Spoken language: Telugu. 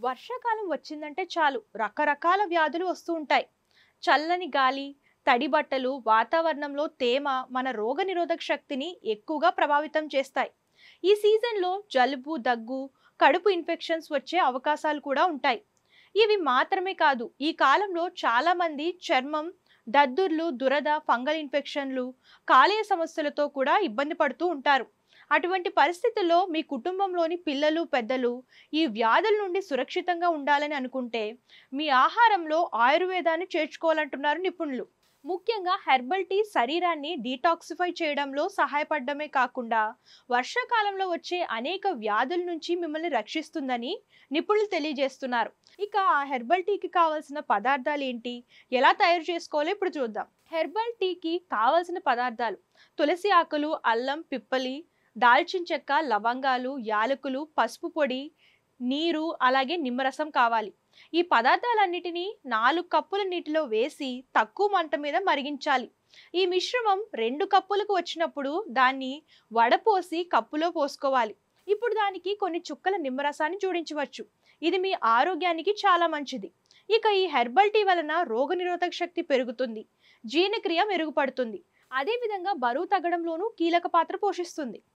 వర్షాకాలం వచ్చిందంటే చాలు రకరకాల వ్యాధులు వస్తూ ఉంటాయి. చల్లని గాలి, తడి బట్టలు, వాతావరణంలో తేమ మన రోగనిరోధక శక్తిని ఎక్కువగా ప్రభావితం చేస్తాయి. ఈ సీజన్లో జలుబు, దగ్గు, కడుపు ఇన్ఫెక్షన్స్ వచ్చే అవకాశాలు కూడా ఉంటాయి. ఇవి మాత్రమే కాదు, ఈ కాలంలో చాలా మంది చర్మం, దద్దుర్లు, దురద, ఫంగల్ ఇన్ఫెక్షన్లు, కాలేయ సమస్యలతో కూడా ఇబ్బంది పడుతూ ఉంటారు. అటువంటి పరిస్థితుల్లో మీ కుటుంబంలోని పిల్లలు, పెద్దలు ఈ వ్యాధుల నుండి సురక్షితంగా ఉండాలని అనుకుంటే మీ ఆహారంలో ఆయుర్వేదాన్ని చేర్చుకోవాలంటున్నారు నిపుణులు. ముఖ్యంగా హెర్బల్ టీ శరీరాన్ని డీటాక్సిఫై చేయడంలో సహాయపడమే కాకుండా వర్షాకాలంలో వచ్చే అనేక వ్యాధుల నుంచి మిమ్మల్ని రక్షిస్తుందని నిపుణులు తెలియజేస్తున్నారు. ఇక ఆ హెర్బల్ టీకి కావాల్సిన పదార్థాలు ఏంటి, ఎలా తయారు చేసుకోవాలో ఇప్పుడు చూద్దాం. హెర్బల్ టీకి కావాల్సిన పదార్థాలు: తులసి ఆకులు, అల్లం, పిప్పలి, దాల్చిన చెక్క, లవంగాలు, యాలకులు, పసుపు పొడి, నీరు, అలాగే నిమ్మరసం కావాలి. ఈ పదార్థాలన్నిటినీ 4 కప్పుల నీటిలో వేసి తక్కువ మంట మీద మరిగించాలి. ఈ మిశ్రమం 2 కప్పులకు వచ్చినప్పుడు దాన్ని వడపోసి కప్పులో పోసుకోవాలి. ఇప్పుడు దానికి కొన్ని చుక్కల నిమ్మరసాన్ని జోడించవచ్చు. ఇది మీ ఆరోగ్యానికి చాలా మంచిది. ఇక ఈ హెర్బల్ టీ వలన రోగనిరోధక శక్తి పెరుగుతుంది, జీర్ణక్రియ మెరుగుపడుతుంది, అదేవిధంగా బరువు తగ్గడంలోనూ కీలక పాత్ర పోషిస్తుంది.